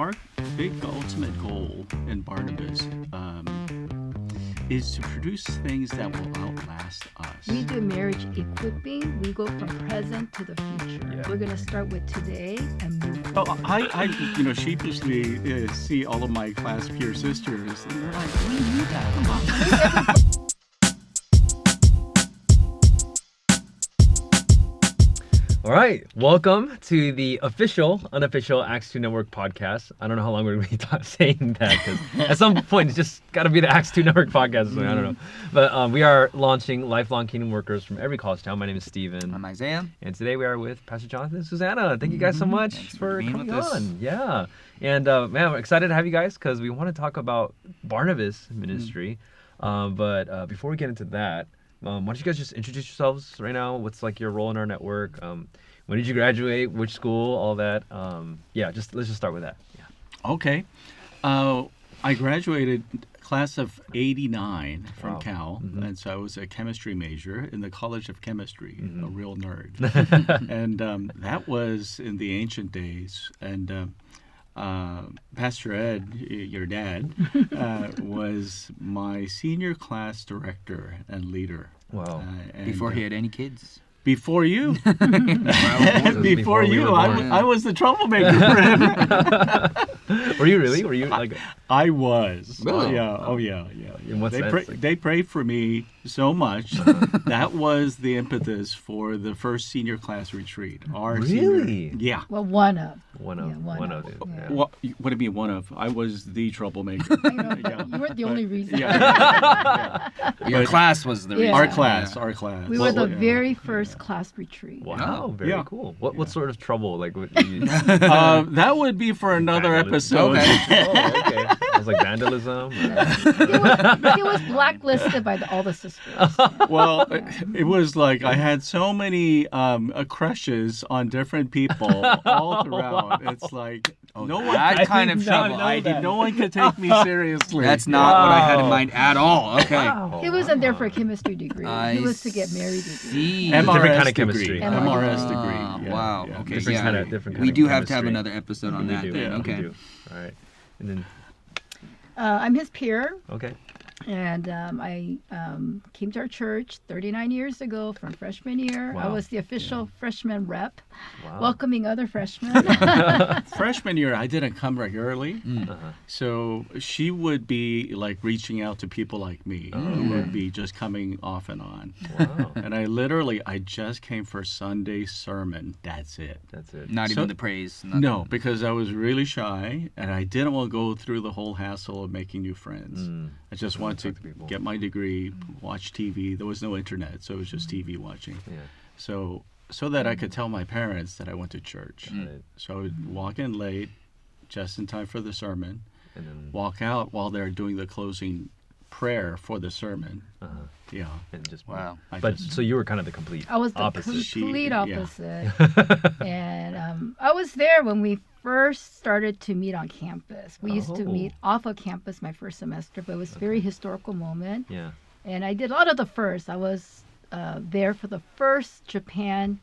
Our big ultimate goal in Barnabas is to produce things that will outlast us. We do marriage equipping. We go from present to the future. Yeah. We're going to start with today and move Oh, forward. I sheepishly see all of my class peer sisters, and they're like, "We knew that." All right, welcome to the unofficial Acts2 Network podcast. I don't know how long we're going to be saying that because at some point it's just got to be the Acts2 Network podcast. So I don't know. But we are launching Lifelong Kingdom Workers from every college town. My name is Steven. I'm Isaiah. And today we are with Pastor Jonathan and Susanna. Thank you guys so much Thanks for being coming with us. on. Yeah. And man, we're excited to have you guys because we want to talk about Barnabas ministry. But before we get into that, why don't you guys just introduce yourselves right now? What's like your role in our network? When did you graduate? Which school? All that. Let's just start with that. Yeah. Okay. I graduated class of 89 from Wow. Cal, and so I was a chemistry major in the College of Chemistry, a real nerd. And that was in the ancient days. And Pastor Ed, your dad, was my senior class director and leader. Wow. And, Before he had any kids. Before you. Before Before we you. were born. I was the troublemaker for him. Were you really? Were you like? I was. Really? Yeah. In what They, sense? they prayed for me so much. That was the impetus for the first senior class retreat. Really? Yeah. Well, one of. One of. Yeah, one of. it. Yeah. Yeah. What do you mean one of? I was the troublemaker. I know, but Yeah. you weren't the only reason. Yeah. Your But class was the Yeah. reason. Our class. We were the Yeah. very first class retreat. Wow. Oh, Very yeah. cool. What sort of trouble? Like what? That would be for another Vandalism. episode. Okay. Oh, okay. I was like vandalism. He was blacklisted by all the sisters. Well, it was like I had so many crushes on different people all throughout. It's like no one, That kind of did not trouble. know that. no one could take me seriously. That's not what I had in Wow. mind at all. Okay. Wow. He wasn't there for a chemistry degree. I He was to get married degree. see. Different MRS kind of degree. chemistry. MRS Ah, degree. Yeah, wow. yeah. Okay. Different yeah. kind of different. We kind do of have to have chemistry. another episode on We that. do. Then. Yeah, Okay. We do. All right. And then I'm his peer, okay. and I came to our church 39 years ago from freshman year. I Wow. was the official freshman rep, Wow. welcoming other freshmen. Freshman year, I didn't come regularly, Uh-huh. so she would be like reaching out to people like me, who would be just coming off and on. Wow. And I just came for Sunday sermon. That's it. That's it. Not So- even the praise. Nothing. No, because I was really shy and I didn't want to go through the whole hassle of making new friends. I just wanted talk to to people. get my degree, watch TV. There was no internet, so it was just TV watching. Yeah. So that I could tell my parents that I went to church. Right. So I would walk in late, just in time for the sermon, And then walk out while they're doing the closing prayer for the sermon. Yeah. and just Wow. But so you were kind of the complete I was the opposite. complete Yeah. opposite. And I was there when we first started to meet on campus. We used to Oh. meet off of campus my first semester, but it was a very historical moment. Yeah. And I did a lot of the first. I was there for the first Japan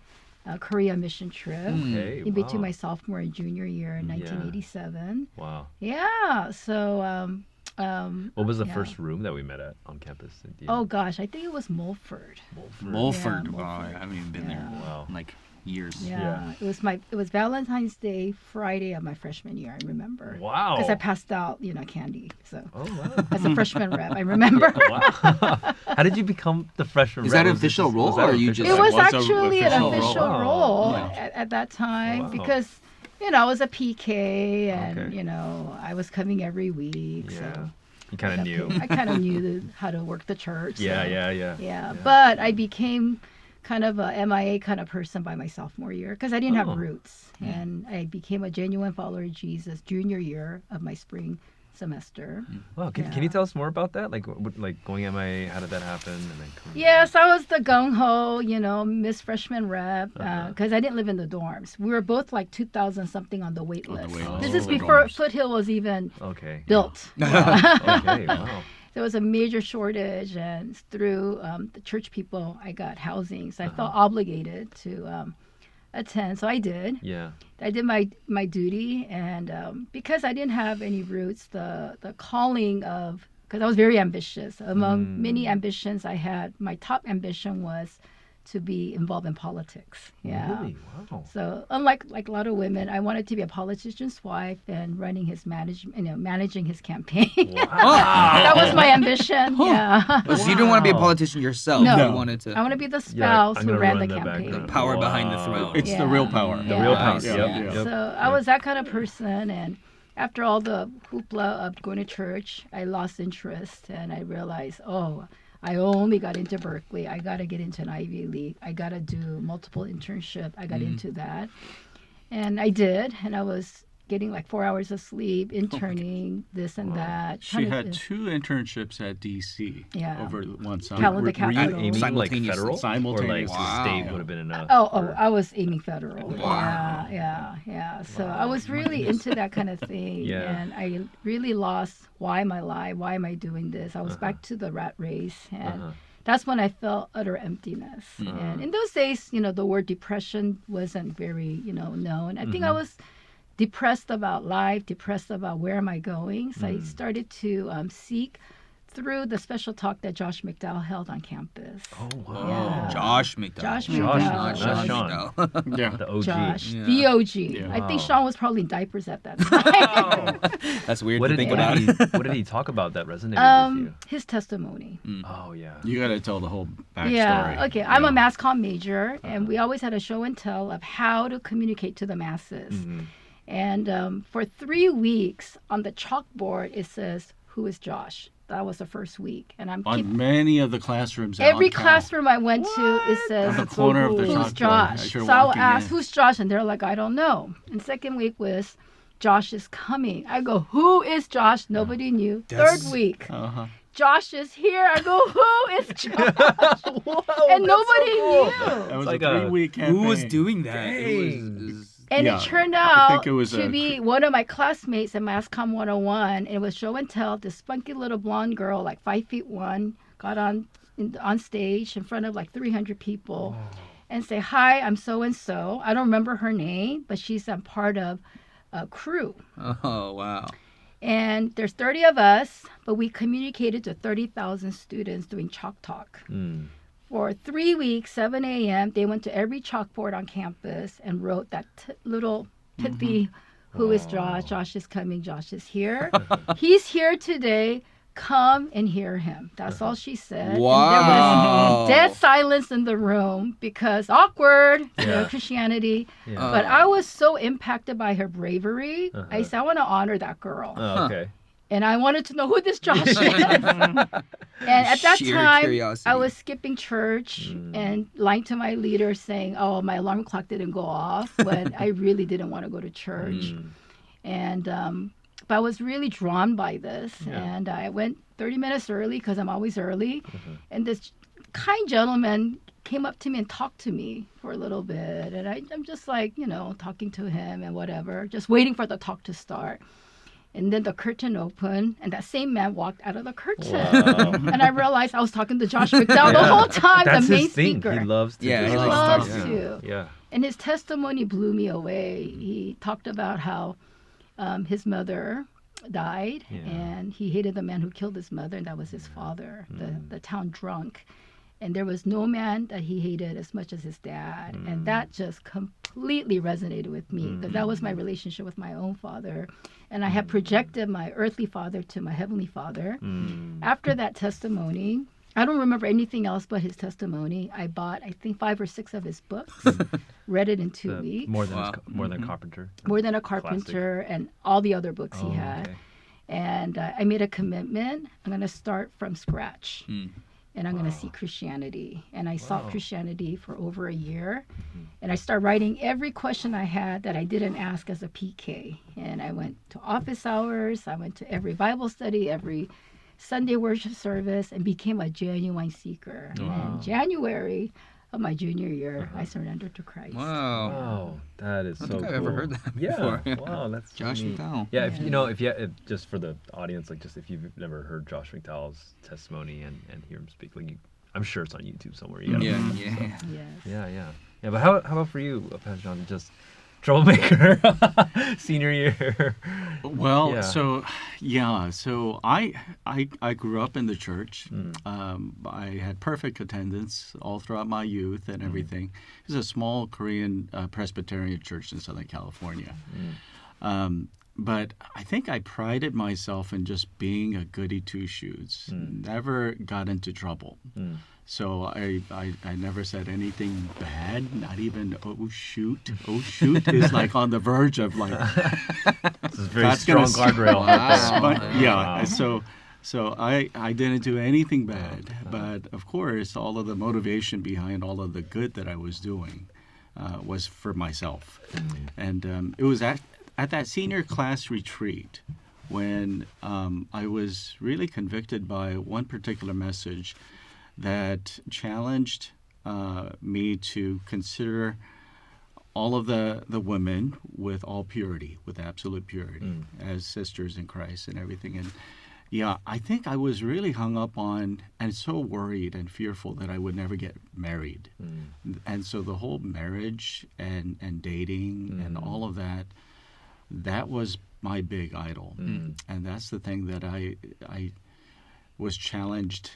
Korea mission trip Okay. in between wow. my sophomore and junior year in 1987. Wow. Yeah. So, What was the yeah. first room that we met at on campus? Do you oh know? gosh, I think it was Mulford. Mulford. Yeah, Wow. Mulford. I haven't even been Yeah. there Wow. in like years. Yeah. It was Valentine's Day, Friday of my freshman year. I remember. Wow. Because I passed out, candy. So Oh wow. as a freshman rep, I remember. Wow. How did you become the freshman? Is rep? that an Was it official just- role, was that or you official? just- It was was a actually an official official role. role Yeah. at that time Wow. because, I was a PK and, Okay. I was coming every week. Yeah. So You kind of knew. I kind of knew how to work the church. Yeah, so, yeah. Yeah, but I became kind of a MIA kind of person by my sophomore year because I didn't Oh. have roots. And I became a genuine follower of Jesus junior year of my spring semester. Wow. Can Yeah. you tell us more about that? Like, like going MIA, how did that happen? And then coming Yes, I was the gung-ho, Miss Freshman Rep, Uh-huh. because I didn't live in the dorms. We were both like 2,000 something on the wait On the list. wait list. This Oh, is the before dorms. Foothill was even Okay. built. Okay. Wow. There was a major shortage, and through the church people, I got housing. So I felt Uh-huh. obligated to attend. So I did. Yeah. I did my duty, and because I didn't have any roots, the calling of, because I was very ambitious. Among many ambitions I had, my top ambition was to be involved in politics. Yeah. Really? Wow. So unlike a lot of women, I wanted to be a politician's wife and running his managing his campaign. That was my ambition. Yeah. So you didn't want to be a politician yourself. No. You wanted to. I want to be the You're like, spouse I'm who gonna ran run the the campaign. background. Power behind the Wow. throne. It's the real power. The real power. Yeah. Yep. Yep. So I was that kind of person, and after all the hoopla of going to church, I lost interest, and I realized, I only got into Berkeley. I got to get into an Ivy League. I got to do multiple internship. I got into that, and I did, and I was getting like 4 hours of sleep, interning, this and that. She had 2 internships at DC over one summer. Calendar Were you capital. aiming like Simultaneously. federal? Or like Simultaneously. state Wow. would have been enough? I was aiming federal. Wow. Yeah. So I was really into that kind of thing. Yeah. And I really lost why am I alive? Why am I doing this? I was back to the rat race. And that's when I felt utter emptiness. And in those days, the word depression wasn't very, known. I think I was depressed about life, depressed about where am I going. So I started to seek through the special talk that Josh McDowell held on campus. Oh, wow. Yeah. Josh McDowell. Josh Josh, McDowell. not Sean. McDowell. Yeah. The OG. Josh, Yeah. the OG. Yeah. I think Wow. Sean was probably in diapers at that time. That's weird What to did, think what, about. did he, what did he talk about that resonated with you? His testimony. Oh, yeah. You got to tell the whole backstory. Yeah. Okay. I'm a mass comm major, and we always had a show and tell of how to communicate to the masses. And for 3 weeks on the chalkboard, it says, "Who is Josh?" That was the first week, and I'm On many of the classrooms. out every in town. classroom I went to, it says, On the corner of the "Who's chalkboard Josh?" as you're So I will walking ask, in. "Who's Josh?" And they're like, "I don't know." And second week was, "Josh is coming." I go, "Who is Josh?" Nobody knew. That's- Third week, Uh-huh. "Josh is here." I go, "Who is Josh?" And nobody knew. That was like a a- 3-week campaign. Who was doing that? Dang. And Yeah, it turned I think out it was to a- be one of my classmates in MassComm 101. And it was show and tell. This spunky little blonde girl, like 5'1", got on stage in front of like 300 people and say, "Hi, I'm so and so." I don't remember her name, but she's a part of a crew. Oh, wow. And there's 30 of us, but we communicated to 30,000 students doing Chalk Talk. For 3 weeks, 7 a.m., they went to every chalkboard on campus and wrote that little pithy, "Who is Josh? Josh is coming. Josh is here. He's here today. Come and hear him." That's all she said. Wow. And there was dead silence in the room because awkward, Yeah. Christianity. Yeah. But I was so impacted by her bravery. I said, I want to honor that girl. Oh, okay. And I wanted to know who this Josh is. And at that Sheer time, curiosity. I was skipping church and lying to my leader saying, "Oh, my alarm clock didn't go off," when I really didn't want to go to church. And but I was really drawn by this. And I went 30 minutes early because I'm always early. And this kind gentleman came up to me and talked to me for a little bit. And I'm just like, talking to him and whatever, just waiting for the talk to start. And then the curtain opened, and that same man walked out of the curtain. Wow. And I realized I was talking to Josh McDowell the whole time, That's the main his thing. speaker. He loves to Yeah, do he that. loves to. Yeah. And his testimony blew me away. He talked about how his mother died, and he hated the man who killed his mother, and that was his father, the town drunk. And there was no man that he hated as much as his dad. And that just completely resonated with me because that was my relationship with my own father. And I had projected my earthly father to my heavenly father. After that testimony, I don't remember anything else but his testimony. I bought, I think, 5 or 6 of his books, read it in 2 weeks. More than a carpenter. More Than a Carpenter, and all the other books he had. Okay. And I made a commitment. I'm going to start from scratch. And I'm going to see Christianity. And I sought Christianity for over a year. And I started writing every question I had that I didn't ask as a PK. And I went to office hours. I went to every Bible study, every Sunday worship service, and became a genuine seeker. And in January of my junior year, I surrendered to Christ. Wow. Wow, that is I so don't think I've cool. ever heard that before. Yeah, wow, that's Josh neat. McDowell. Yeah, if just for the audience, like just if you've never heard Josh McDowell's testimony and hear him speak, like I'm sure it's on YouTube somewhere. You gotta Yeah, look it up. yeah. Yes. Yeah, yeah. Yeah, but how about for you, Pastor John? Just troublemaker, senior year. Well, Yeah. so I grew up in the church. I had perfect attendance all throughout my youth and everything. It was a small Korean Presbyterian church in Southern California. But I think I prided myself in just being a goody two-shoes. Never got into trouble. So I never said anything bad, not even oh shoot is like on the verge of like This is very God's strong gonna guardrail. yeah. So I didn't do anything bad, but of course all of the motivation behind all of the good that I was doing was for myself, and it was at that senior class retreat when I was really convicted by one particular message that challenged me to consider all of the women with all purity, with absolute purity, as sisters in Christ and everything. And yeah, I think I was really hung up on and so worried and fearful that I would never get married. And so the whole marriage and dating and all of that was my big idol. And that's the thing that I was challenged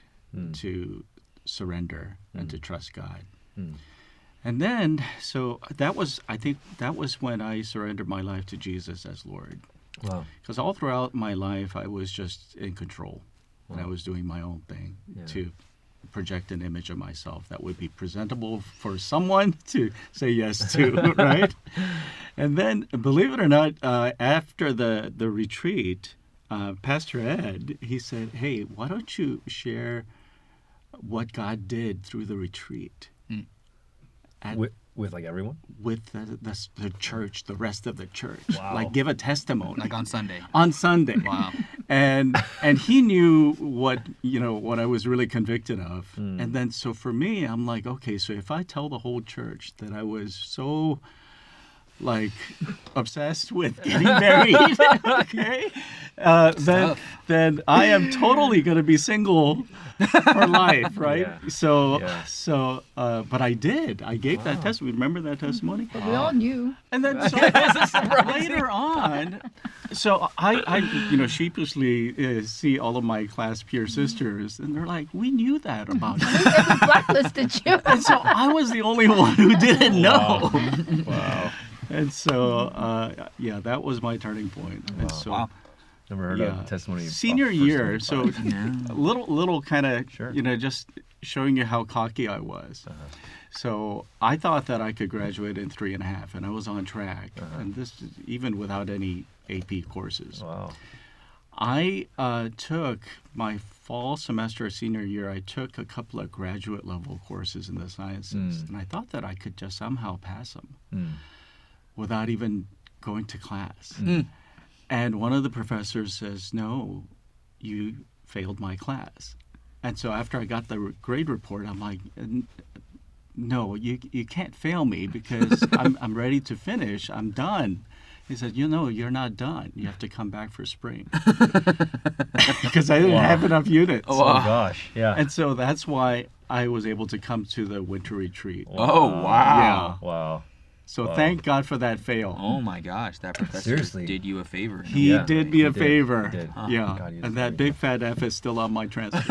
to surrender and to trust God. And then, so I think that was when I surrendered my life to Jesus as Lord. Wow. Because all throughout my life, I was just in control. And I was doing my own thing to project an image of myself that would be presentable for someone to say yes to, right? And then, believe it or not, after the retreat, Pastor Ed, he said, hey, why don't you share what God did through the retreat? With like everyone? With the church, the rest of the church. Wow. Like give a testimony. Like on Sunday. On Sunday. Wow. And he knew what I was really convicted of. And then so for me, I'm like, okay, so if I tell the whole church that I was so like obsessed with getting married, okay, then I am totally going to be single for life, right? Yeah. So, but I did. I gave that testimony. Remember that testimony? But we all knew. And then so later on, so I sheepishly see all of my class peer sisters, and they're like, "We knew that about you." We blacklisted you. And so I was the only one who didn't know. Wow. And so, that was my turning point. And so, Wow. Never heard of a testimony. Senior first year, 75. so a little kind of, Sure. just showing you how cocky I was. So I thought that I could graduate in 3.5, and I was on track. And this is even without any AP courses. Wow. I took my fall semester of senior year, I took a couple of graduate level courses in the sciences. And I thought that I could just somehow pass them without even going to class. And one of the professors says, no, you failed my class. And so after I got the grade report, I'm like, no, you can't fail me because I'm ready to finish. I'm done. He said, you're not done. You have to come back for spring. Because I didn't have enough units. Oh, gosh. Yeah. And so that's why I was able to come to the winter retreat. Oh, wow. Yeah. Wow. So thank God for that fail. Oh my gosh, that professor Seriously. did you a favor. He Yeah, did me he a did. favor. He did. Yeah. God, he is And that very big fat F is still on my transcript.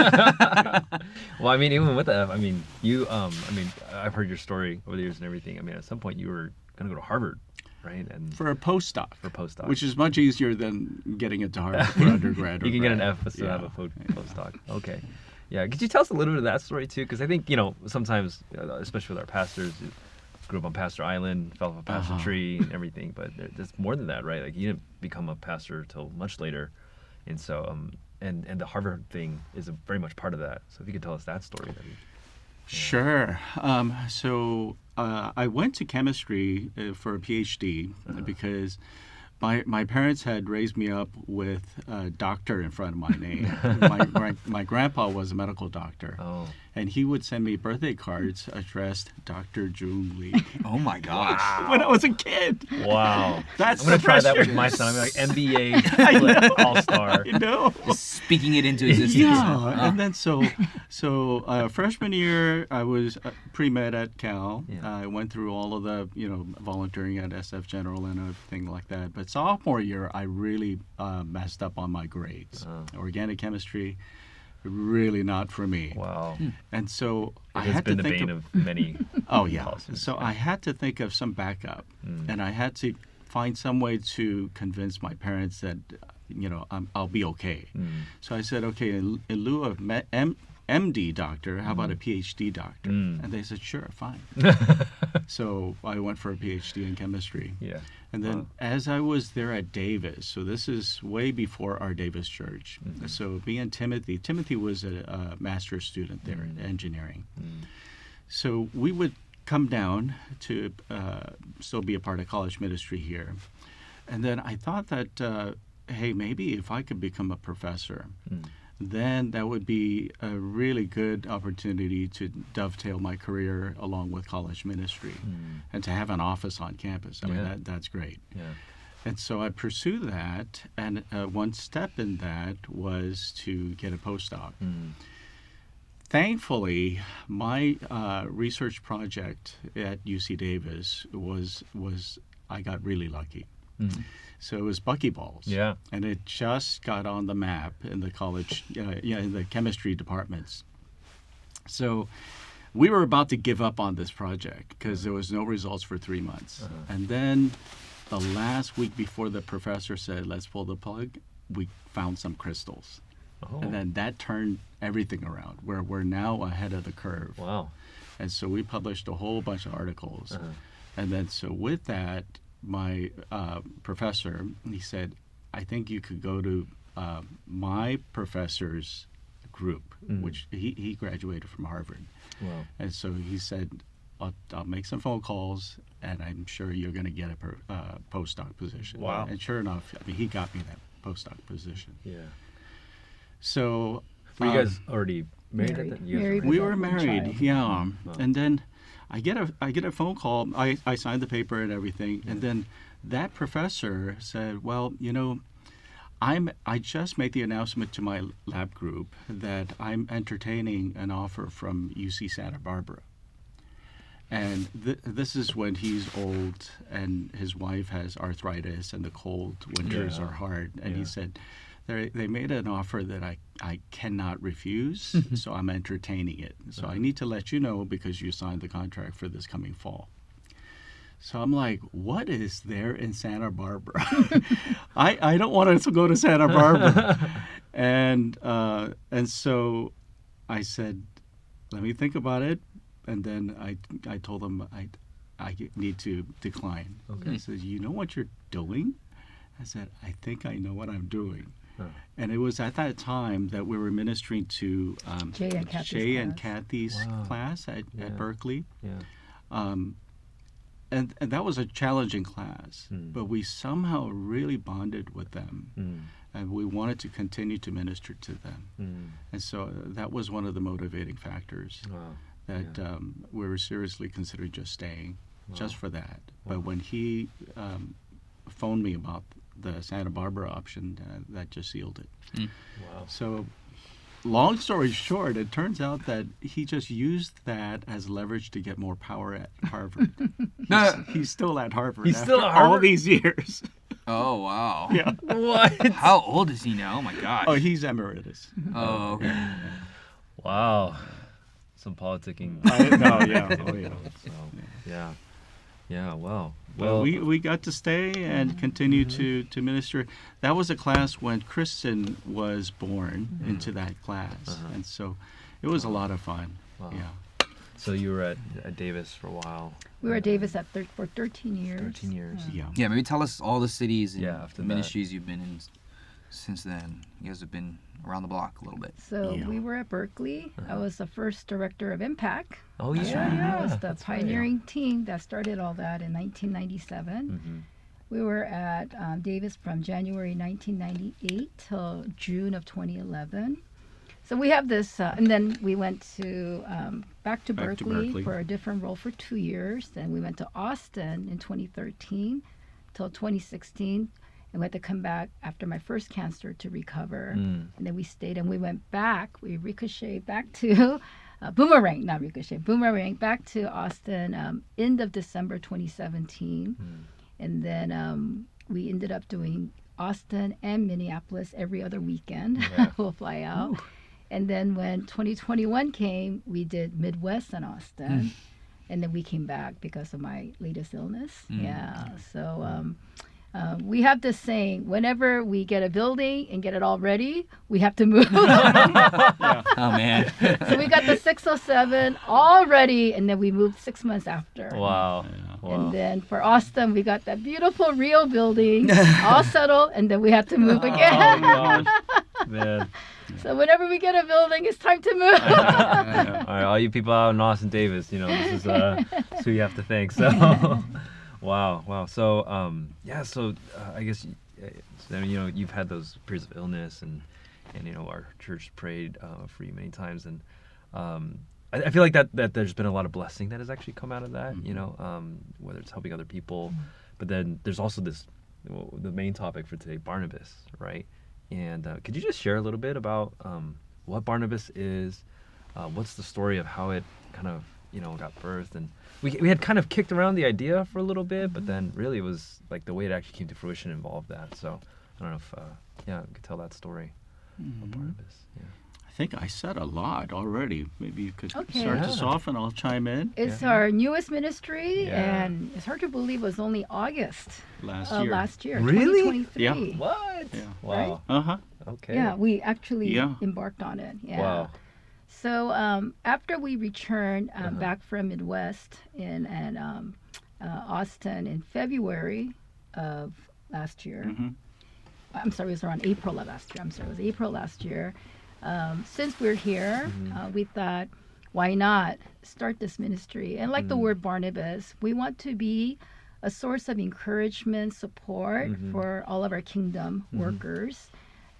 Well, I mean, even with that, I mean, you, I've heard your story over the years and everything. I mean, at some point you were going to go to Harvard, right? And For a postdoc. for postdoc. Which is much easier than getting into Harvard for undergrad. or You can get an grad. F but still Yeah. have a postdoc. Okay. Yeah. Could you tell us a little bit of that story too? Because I think, sometimes, especially with our pastors, you grew up on Pastor Island, fell off a pastor tree and everything, but there's more than that, right? Like you didn't become a pastor till much later. And so, and the Harvard thing is very much part of that. So if you could tell us that story. That'd be... Sure. So I went to chemistry for a PhD because my parents had raised me up with doctor in front of my name. My grandpa was a medical doctor. Oh. and he would send me birthday cards addressed Dr. June Lee. Oh my gosh. When I was a kid. Wow. That's I'm gonna the try that with pressure. my son. I'm like NBA All-Star. You know. Just speaking it into existence. Yeah, and then so freshman year I was pre-med at Cal. Yeah. I went through all of the volunteering at SF General and everything like that. But sophomore year I really messed up on my grades. Organic chemistry, really not for me. Wow. And so I It has had been to the think bane of many. oh yeah. college students, So yeah. I had to think of some backup, and I had to find some way to convince my parents that I'll be okay. So I said, okay, in lieu of MD doctor, how about a PhD doctor? And they said, sure, fine. So I went for a PhD in chemistry. Yeah. And then as I was there at Davis, so this is way before our Davis church. So me and Timothy was a master's student there in engineering. So we would come down to still be a part of college ministry here. And then I thought that, hey, maybe if I could become a professor, then that would be a really good opportunity to dovetail my career along with college ministry and to have an office on campus. I mean, that's great. Yeah. And so I pursued that, and one step in that was to get a postdoc. Thankfully, my research project at UC Davis was I got really lucky. So it was buckyballs. Yeah. And it just got on the map in the college, in the chemistry departments. So we were about to give up on this project because there was no results for 3 months. And then the last week before the professor said, let's pull the plug, we found some crystals. Oh. And then that turned everything around, where we're now ahead of the curve. Wow. And so we published a whole bunch of articles. And then so with that, my professor, he said, I think you could go to my professor's group, which he graduated from Harvard. Wow. And so he said, I'll make some phone calls, and I'm sure you're going to get a postdoc position. Wow. And sure enough, I mean, he got me that postdoc position. Yeah. So Were you guys already married? Married. At that? You guys Married. we with were a married, child. yeah. And then I get a phone call. I signed the paper and everything, and then that professor said, "Well, I just made the announcement to my lab group that I'm entertaining an offer from UC Santa Barbara." And this is when he's old and his wife has arthritis and the cold winters Yeah. are hard. And he Yeah. said, they made an offer that I cannot refuse, so I'm entertaining it. So I need to let you know because you signed the contract for this coming fall. So I'm like, what is there in Santa Barbara? I don't want to go to Santa Barbara. And so I said, let me think about it. And then I told him I need to decline. Okay. He says, you know what you're doing? I said, I think I know what I'm doing. And it was at that time that we were ministering to Jay and Kathy's class. Kathy's Wow. class at Berkeley. Yeah. And that was a challenging class, but we somehow really bonded with them. And we wanted to continue to minister to them. And so that was one of the motivating factors Wow. that we were seriously considering just staying just for that. But when he phoned me about the Santa Barbara option, that just sealed it. Wow. So long story short, it turns out that he just used that as leverage to get more power at Harvard. He's still at Harvard. He's still after at all Harvard? these years. Oh, wow. Yeah. What? How old is he now? Oh, my gosh. Oh, he's emeritus. Oh, okay. Wow. Some politicking. No, yeah. Oh, yeah. So, yeah. Yeah. Wow. Well, we got to stay and continue to minister. That was a class when Kristen was born into that class, and so it was a lot of fun. Wow. Yeah. So you were at Davis for a while. We were at Davis for 13 years. 13 years. Yeah. Yeah, maybe tell us all the cities and Yeah, after that. ministries you've been in since then. You guys have been around the block a little bit. So Yeah. we were at Berkeley. I was the first director of Impact. Oh yeah. I was the That's right. pioneering team that started all that in 1997. We were at Davis from January 1998 till June of 2011. So we have this, and then we went to back to Back to Berkeley Berkeley. for a different role for 2 years. Then we went to Austin in 2013 till 2016, and we had to come back after my first cancer to recover. And then we stayed, and we went back. We ricocheted back to boomerang back to Austin end of December 2017, and then we ended up doing Austin and Minneapolis every other weekend. Yeah. We'll fly out. And then when 2021 came, we did Midwest and Austin. And then we came back because of my latest illness. Yeah. So we have this saying, whenever we get a building and get it all ready, we have to move. Oh man. So we got the 607 all ready, and then we moved 6 months after. Wow. Wow. And then for Austin, we got that beautiful real building all settled, and then we had to move again. Oh, gosh. Man. So whenever we get a building, it's time to move. All right, all you people out in Austin Davis, this is who you have to thank. So, wow. So, I guess, you've had those periods of illness, and our church prayed for you many times, and I feel like that there's been a lot of blessing that has actually come out of that. Whether it's helping other people, but then there's also the main topic for today, Barnabas, right? And could you just share a little bit about what Barnabas is? What's the story of how it kind of, got birthed? And we had kind of kicked around the idea for a little bit, but then really it was like the way it actually came to fruition involved that. So I don't know if, we could tell that story of Barnabas. Yeah. I think I said a lot already. Maybe you could Okay. start us Yeah. off and I'll chime in. It's our newest ministry, Yeah. and it's hard to believe it was only August Last of year. last year, Really? 2023. Yeah. What? Yeah. Wow. Uh-huh. Okay. Yeah, we actually Yeah. embarked on it. Yeah. Wow. So after we returned back from Midwest in Austin in February of last year, I'm sorry, it was around April of last year. It was April last year. Since we're here, we thought, why not start this ministry? And like the word Barnabas, we want to be a source of encouragement, support for all of our kingdom workers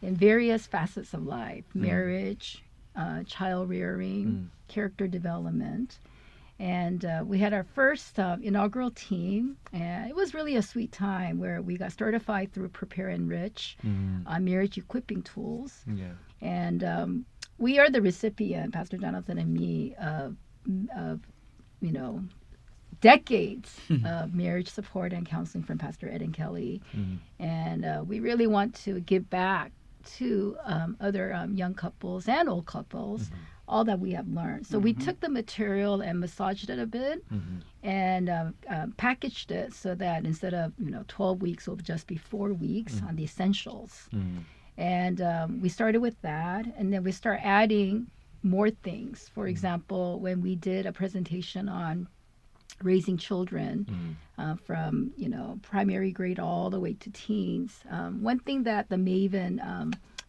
in various facets of life, marriage, child rearing, character development. And we had our first inaugural team, and it was really a sweet time where we got certified through Prepare Enrich on marriage equipping tools. Yeah. And we are the recipient, Pastor Jonathan and me, of decades of marriage support and counseling from Pastor Ed and Kelly. And we really want to give back to other young couples and old couples all that we have learned. So we took the material and massaged it a bit and packaged it so that instead of 12 weeks, it will just be 4 weeks on the essentials. And we started with that, and then we start adding more things. For example, when we did a presentation on raising children from primary grade all the way to teens, one thing that the Maven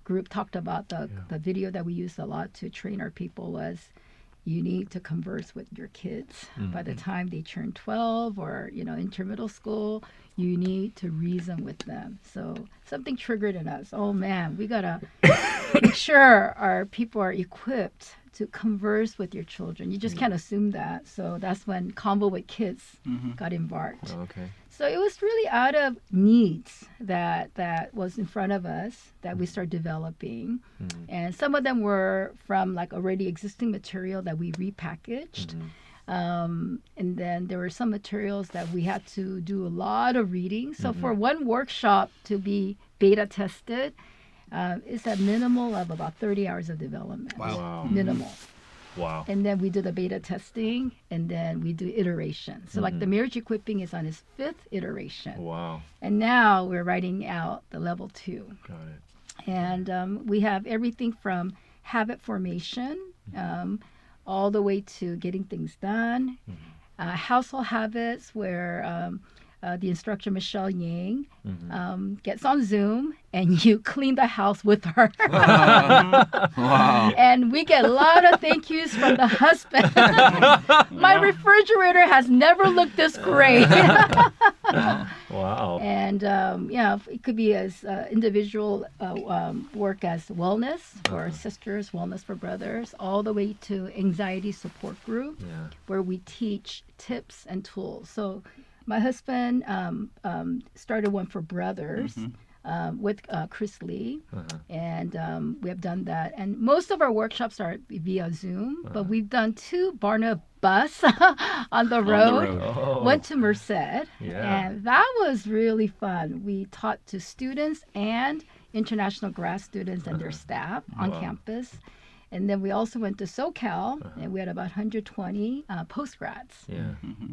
group talked about, the video that we used a lot to train our people, was you need to converse with your kids. By the time they turn 12 or enter middle school, you need to reason with them. So something triggered in us. Oh man, we gotta make sure our people are equipped to converse with your children. You just can't assume that. So that's when Convo with Kids got embarked. Oh, okay. So it was really out of needs that was in front of us that we started developing. And some of them were from like already existing material that we repackaged. And then there were some materials that we had to do a lot of reading. So for one workshop to be beta tested, it's a minimal of about 30 hours of development. Wow. Minimal. Wow. And then we do the beta testing, and then we do iteration. So like the marriage equipping is on its 5th iteration. Wow. And now we're writing out the level 2. Got it. And we have everything from habit formation all the way to getting things done, household habits where the instructor, Michelle Yang, gets on Zoom and you clean the house with her. Wow. And we get a lot of thank yous from the husband. My refrigerator has never looked this great. Wow. And it could be as individual work as wellness for sisters, wellness for brothers, all the way to anxiety support group, where we teach tips and tools. So my husband started one for brothers. With Chris Lee, and we have done that. And most of our workshops are via Zoom, but we've done 2 Barnabas on the road. Oh. Went to Merced, and that was really fun. We taught to students and international grad students and their staff on campus. And then we also went to SoCal, and we had about 120 postgrads.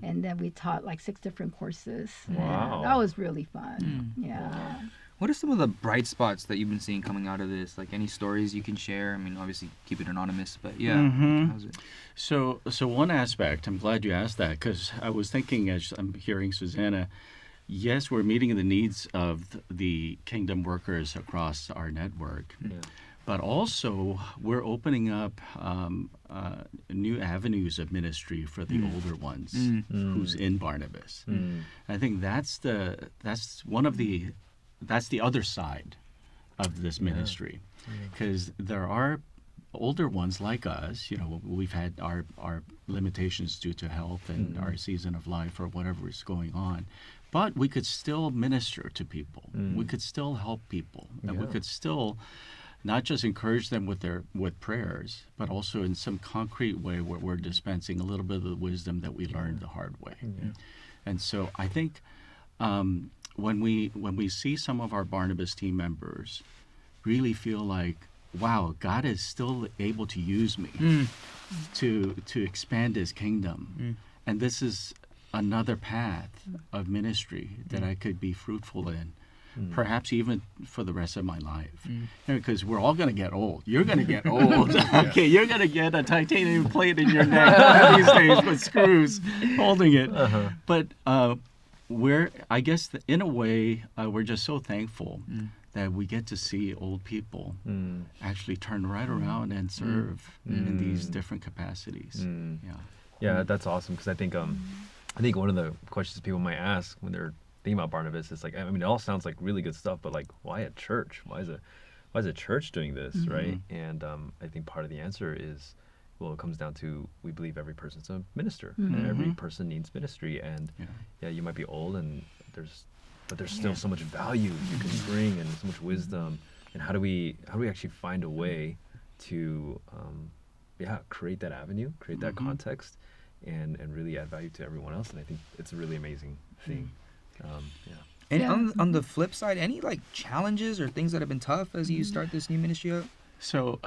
And then we taught like 6 different courses. Wow. That was really fun. Yeah. What are some of the bright spots that you've been seeing coming out of this? Like any stories you can share? I mean, obviously keep it anonymous, but how's it? So one aspect, I'm glad you asked that, because I was thinking as I'm hearing Susanna, yes, we're meeting the needs of the kingdom workers across our network, but also we're opening up new avenues of ministry for the older ones who's in Barnabas. I think that's the other side of this ministry, because there are older ones like us. We've had our limitations due to health and our season of life or whatever is going on, but we could still minister to people. We could still help people, and we could still not just encourage them with prayers, but also in some concrete way where we're dispensing a little bit of the wisdom that we learned the hard way. And so I think when we see some of our Barnabas team members really feel like, wow, God is still able to use me to expand His kingdom, and this is another path of ministry that I could be fruitful in, perhaps even for the rest of my life. Because we're all going to get old. You're going to get old. Okay, you're going to get a titanium plate in your neck these days with screws holding it. But I guess in a way, we're just so thankful that we get to see old people actually turn right around and serve in these different capacities. Yeah, that's awesome, because I think one of the questions people might ask when they're thinking about Barnabas is like, I mean, it all sounds like really good stuff, but like, why a church? Why is a church doing this, right? And I think part of the answer is, well, it comes down to, we believe every person's a minister, and every person needs ministry. And you might be old, but there's still so much value you can bring, and so much wisdom. And how do we actually find a way to create that avenue, create that context, and really add value to everyone else? And I think it's a really amazing thing. And on the flip side, any like challenges or things that have been tough as you start this new ministry up? So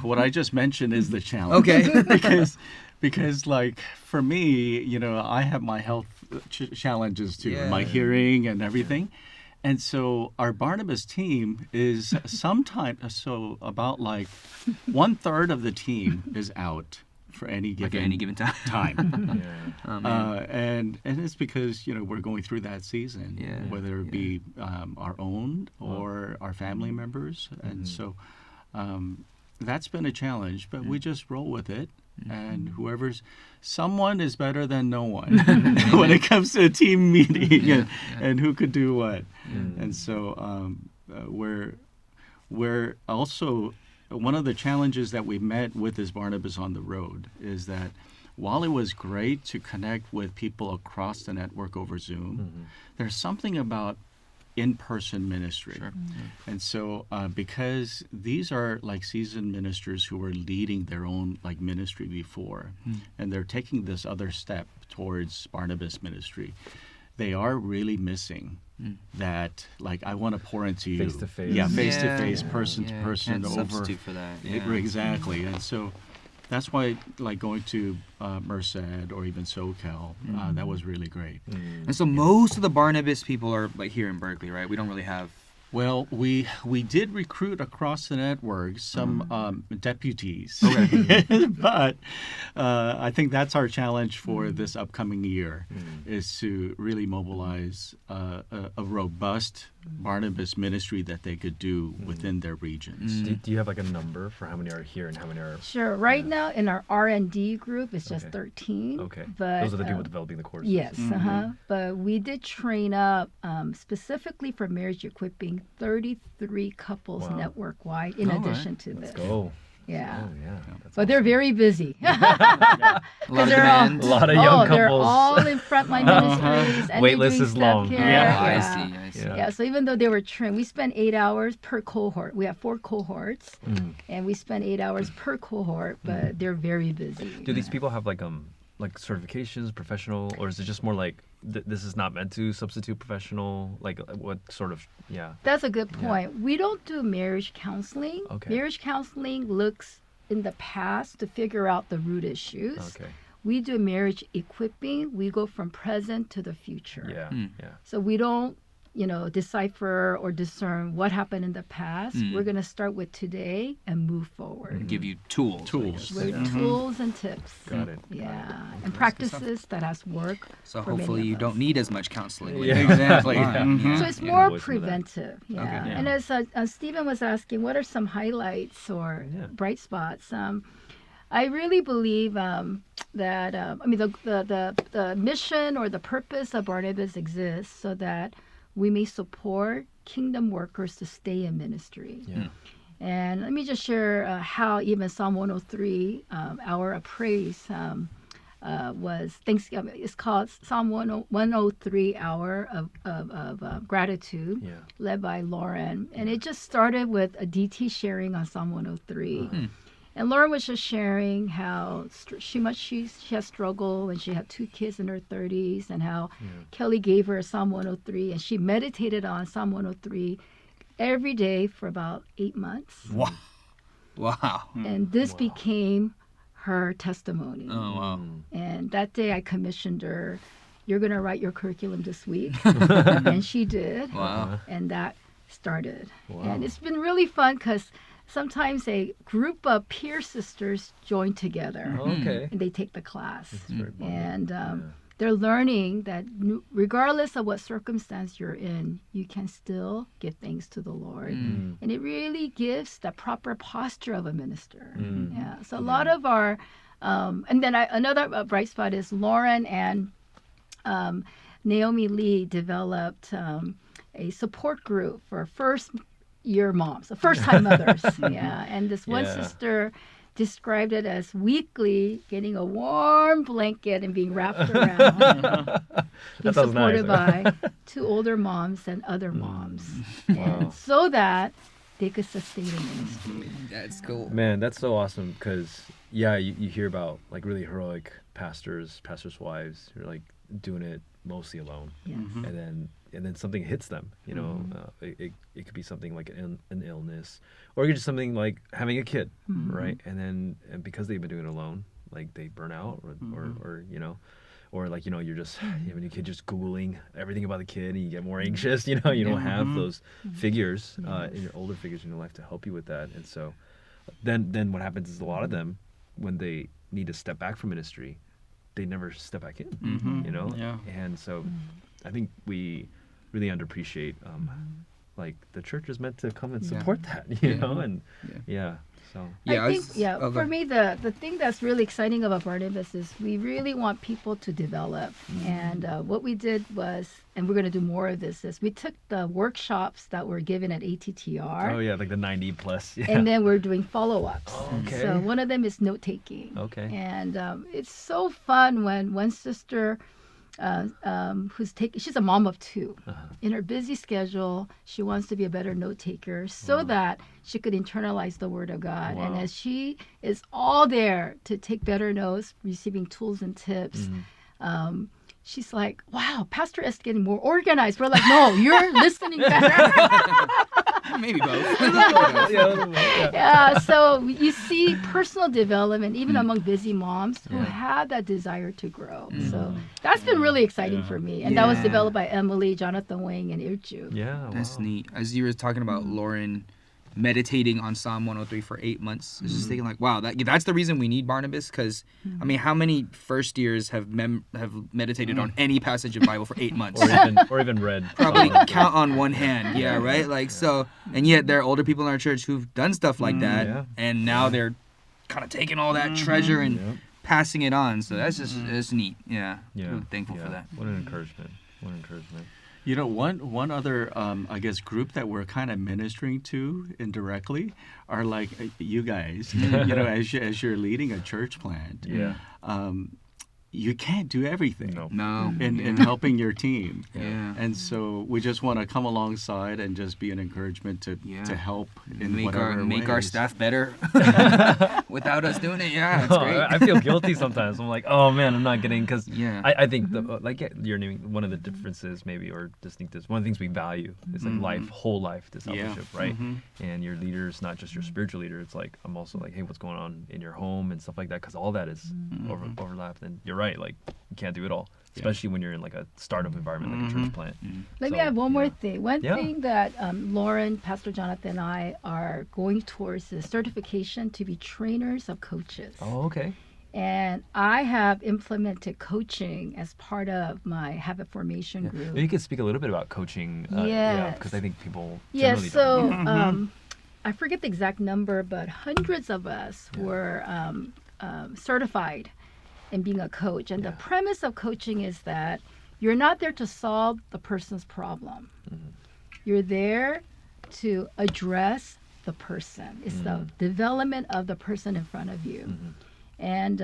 what I just mentioned is the challenge. Okay. because like for me, I have my health challenges too, my hearing and everything. And so our Barnabas team is sometimes, about like 1/3 of the team is out for any given time. Oh, man. And it's because we're going through that season, whether it be our own or our family members, and so that's been a challenge. But we just roll with it, and someone is better than no one when it comes to a team meeting and who could do what, and so we're also. One of the challenges that we met with this Barnabas on the road is that while it was great to connect with people across the network over Zoom, there's something about in-person ministry. And so because these are like seasoned ministers who were leading their own like ministry before, and they're taking this other step towards Barnabas ministry, they are really missing that, like, I want to pour into you. Face to face. Yeah, face to face, person to person. Can't over. substitute for that. Exactly. And so that's why, like, going to Merced or even SoCal, that was really great. And so most of the Barnabas people are like here in Berkeley, right? We don't really have Well, we did recruit across the network some deputies, but I think that's our challenge for this upcoming year, is to really mobilize a robust Barnabas ministry that they could do within their regions. Do you have like a number for how many are here and how many are? Sure. Right now in our R&D group, it's just 13. Okay. But, those are the people developing the courses. Yes. But we did train up specifically for marriage equipping 33 couples network-wide in addition to this. Let's go. Yeah. Oh, yeah. But they're very busy. A lot of demand. A lot of young They're couples. all in frontline ministries. And Wait they're list doing is stuff long. here. I see. Yeah, so even though they were trained, we spent 8 hours per cohort. We have 4 cohorts, and we spent 8 hours per cohort, but they're very busy. Do these people have like certifications, professional, or is it just more like this is not meant to substitute professional? Like what sort of, That's a good point. We don't do marriage counseling. Okay. Marriage counseling looks in the past to figure out the root issues. Okay. We do marriage equipping. We go from present to the future. Yeah. So we don't, decipher or discern what happened in the past. We're going to start with today and move forward. Give you tools. With tools and tips. Got it. Yeah. And practices that has worked. So for many hopefully of you us. don't need as much counseling. Yeah. Exactly. So it's Yeah. more Avoid some of that. preventive. Yeah. Okay. And as Stephen was asking, what are some highlights or bright spots? I really believe that the mission or the purpose of Barnabas exists so that we may support kingdom workers to stay in ministry. Yeah. And let me just share how even Psalm 103, Hour of Praise, was Thanksgiving. It's called Psalm 103, Hour of Gratitude, led by Lauren. And it just started with a DT sharing on Psalm 103. And Lauren was just sharing how she has struggled when she had 2 kids in her 30s, and how Kelly gave her a Psalm 103, and she meditated on Psalm 103 every day for about 8 months. Wow. And this became her testimony. Oh, wow. And that day I commissioned her, you're going to write your curriculum this week. And she did. Wow. And that started. Wow. And it's been really fun because sometimes a group of peer sisters join together Okay. and they take the class. Very cool. And they're learning that regardless of what circumstance you're in, you can still give thanks to the Lord. And it really gives the proper posture of a minister. Yeah. So a lot of our, and then another bright spot is Lauren and Naomi Lee developed a support group for first-year moms, first-time mothers. And this one sister described it as weekly getting a warm blanket and being wrapped around, being supported by 2 older moms and other moms, and so that they could sustain the ministry. That's cool. Man, that's so awesome because, you hear about like really heroic pastors' wives who are like doing it mostly alone. Yes. And then something hits them, it could be something like an illness, or just something like having a kid, right? And because they've been doing it alone, like they burn out, or like you're just having a kid, just Googling everything about the kid, and you get more anxious. You don't have those figures, in your older figures in your life to help you with that. And so, then what happens is a lot of them, when they need to step back from ministry, they never step back in. And so, I think we really underappreciate like the church is meant to come and support that, and so I think for me the thing that's really exciting about Barnabas is we really want people to develop, and what we did was, and we're going to do more of this, is we took the workshops that were given at ATTR. Like the 90 plus, and then we're doing follow-ups. Okay. So one of them is note-taking. Okay. And it's so fun when one sister she's a mom of 2. In her busy schedule, she wants to be a better note taker so that she could internalize the Word of God. And as she is all there to take better notes, receiving tools and tips, she's like, wow, Pastor S getting more organized. We're like, no, you're listening better. Maybe both. Yeah, so you see personal development even among busy moms who have that desire to grow. So that's been really exciting for me. And that was developed by Emily, Jonathan Wang, and Irju. Yeah, That's wow. neat. As you were talking about Lauren meditating on Psalm 103 for 8 months, I was just thinking like, wow, that's the reason we need Barnabas. Because I mean, how many first years have meditated on any passage of Bible for 8 months? or even read. Probably count on one hand. Yeah, right. Like so, and yet there are older people in our church who've done stuff like that, and now they're kind of taking all that treasure and passing it on. So that's just it's neat. Yeah. I'm thankful for that. What an encouragement. What an encouragement. You know, one other, I guess, group that we're kind of ministering to indirectly are like you guys. You know, as you're leading a church plant, you can't do everything. No. In helping your team. Yeah. And so we just want to come alongside and just be an encouragement to help in whatever make our ways. staff better without us doing it. Yeah, it's great. I feel guilty sometimes. I'm like, oh man, I'm not getting, because Yeah. I think like you're naming one of the differences maybe, or distinctives. One of the things we value is like whole life discipleship, right? And your leader's not just your spiritual leader. It's like I'm also like, hey, what's going on in your home and stuff like that, because all that is overlapped. And you're right, like you can't do it all, especially when you're in like a startup environment like a church plant. Let me add one more thing. One thing that Lauren, Pastor Jonathan, and I are going towards is certification to be trainers of coaches. Oh, okay. And I have implemented coaching as part of my habit formation group. Maybe you could speak a little bit about coaching. Yes. Because I think people Yes, generally so don't. I forget the exact number, but hundreds of us were certified in being a coach. And the premise of coaching is that you're not there to solve the person's problem. You're there to address the person. It's the development of the person in front of you. And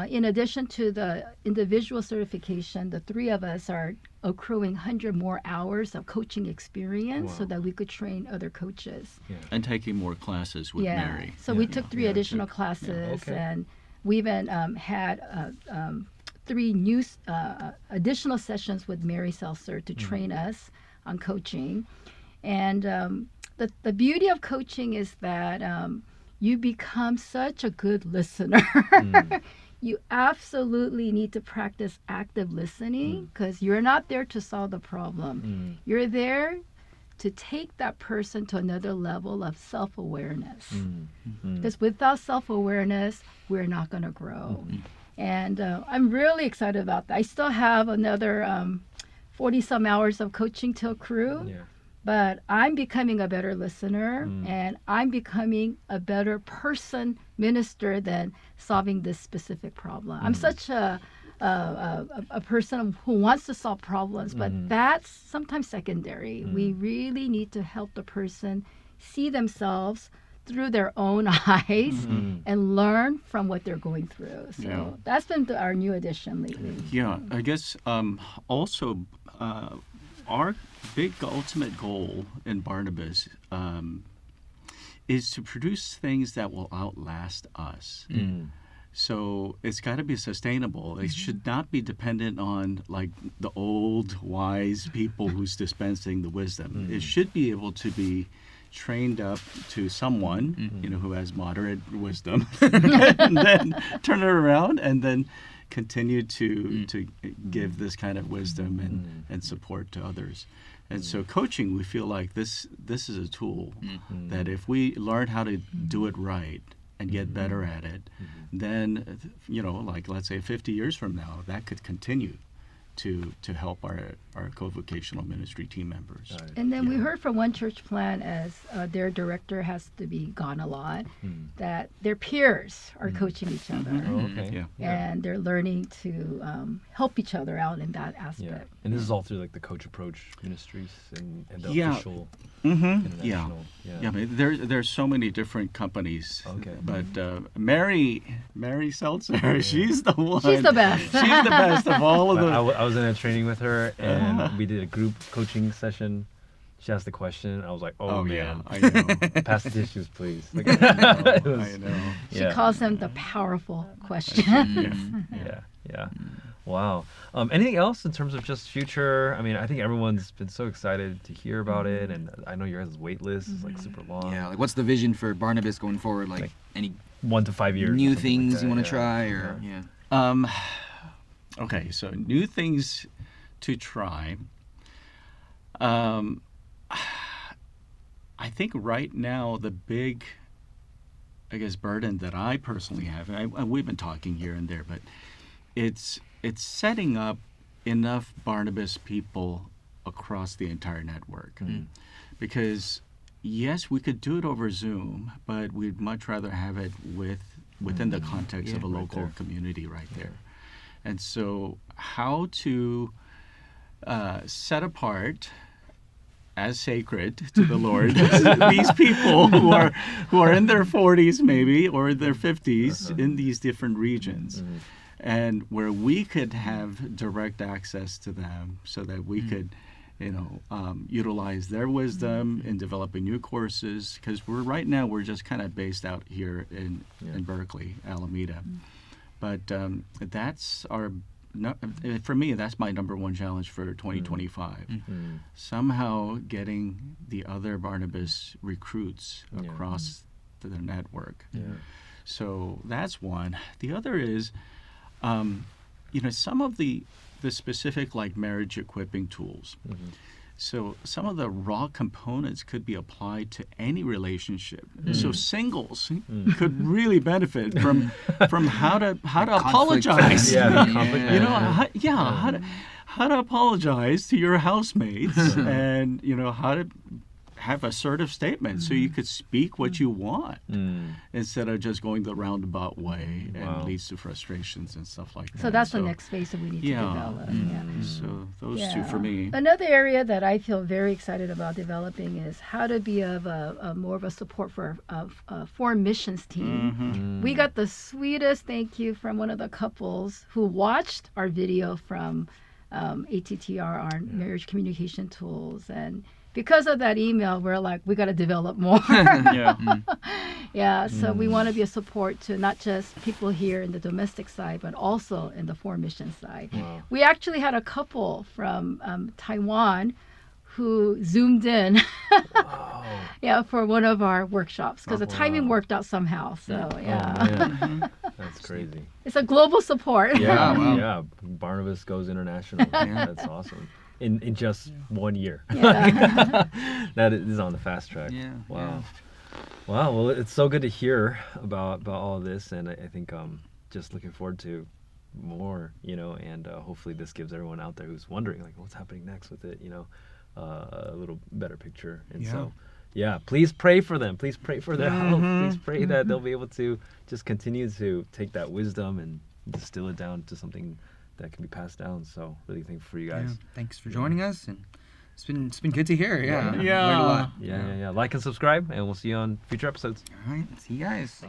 in addition to the individual certification, the three of us are accruing 100 more hours of coaching experience so that we could train other coaches. And taking more classes with Mary. So we took 3 additional classes, and we even had 3 new additional sessions with Mary Seltzer to train us on coaching. And the beauty of coaching is that you become such a good listener. You absolutely need to practice active listening, because you're not there to solve the problem. You're there to take that person to another level of self-awareness. Because without self-awareness, we're not going to grow. And I'm really excited about that. I still have another 40-some hours of coaching to accrue. But I'm becoming a better listener, and I'm becoming a better person, minister, than solving this specific problem. I'm such a person who wants to solve problems, but that's sometimes secondary. We really need to help the person see themselves through their own eyes and learn from what they're going through. So that's been our new addition lately. Yeah, I guess also our big ultimate goal in Barnabas is to produce things that will outlast us. So it's got to be sustainable. It should not be dependent on like the old wise people who's dispensing the wisdom. It should be able to be trained up to someone, you know, who has moderate wisdom, and then turn it around and then continue to give this kind of wisdom and support to others. And so coaching, we feel like this is a tool that if we learn how to do it right and get better at it, then, you know, like let's say 50 years from now, that could continue to help our co-vocational ministry team members. And then we heard from one church plant, as their director has to be gone a lot, that their peers are coaching each other. And they're learning to help each other out in that aspect. And this is all through like the Coach Approach Ministries and the official international. I mean, there's so many different companies. But Mary Seltzer, she's the one. She's the best. She's the best of all of them. I was in a training with her, and we did a group coaching session. She asked the question. I was like, "Oh man, I know. Pass the tissues, please." Like, I know. She calls them the powerful questions. Wow. Anything else in terms of just future? I mean, I think everyone's been so excited to hear about it, and I know your guys' wait list is like super long. Yeah, like what's the vision for Barnabas going forward? Like any 1 to 5 years. new or something things like you that, want to try, or Okay, so new things to try. I think right now the big, I guess, burden that I personally have, and we've been talking here and there, but it's setting up enough Barnabas people across the entire network. Because yes, we could do it over Zoom, but we'd much rather have it within the context of a local community right there. And so how to set apart as sacred to the Lord these people who are in their 40s maybe, or their 50s in these different regions, and where we could have direct access to them so that we could utilize their wisdom in developing new courses, because we're just kind of based out here in Berkeley, Alameda. But that's for me, that's my number one challenge for 2025. Somehow getting the other Barnabas recruits across the network. So that's one. The other is, some of the specific like marriage equipping tools. So some of the raw components could be applied to any relationship. So singles could really benefit from how to apologize. How to apologize to your housemates, and how to have assertive statements so you could speak what you want instead of just going the roundabout way and leads to frustrations and stuff like that. So that's the next phase that we need to develop. So those two for me. Another area that I feel very excited about developing is how to be of a more of a support for a foreign missions team. We got the sweetest thank you from one of the couples who watched our video from ATTR, our marriage communication tools, and because of that email, we're like, we got to develop more. So we want to be a support to not just people here in the domestic side, but also in the foreign mission side. We actually had a couple from Taiwan who zoomed in for one of our workshops, because the timing worked out somehow. So That's crazy. It's a global support. Barnabas goes international. That's awesome. In just 1 year. That is on the fast track. Wow. Well, it's so good to hear about all of this, and I think just looking forward to more, and hopefully this gives everyone out there who's wondering like what's happening next with it, a little better picture. And so please pray for them. Please pray for their health. Please pray that they'll be able to just continue to take that wisdom and distill it down to something that can be passed down. So really thankful for you guys. Thanks for joining us, and it's been good to hear. Learned a lot. Like and subscribe, and we'll see you on future episodes. All right, see you guys.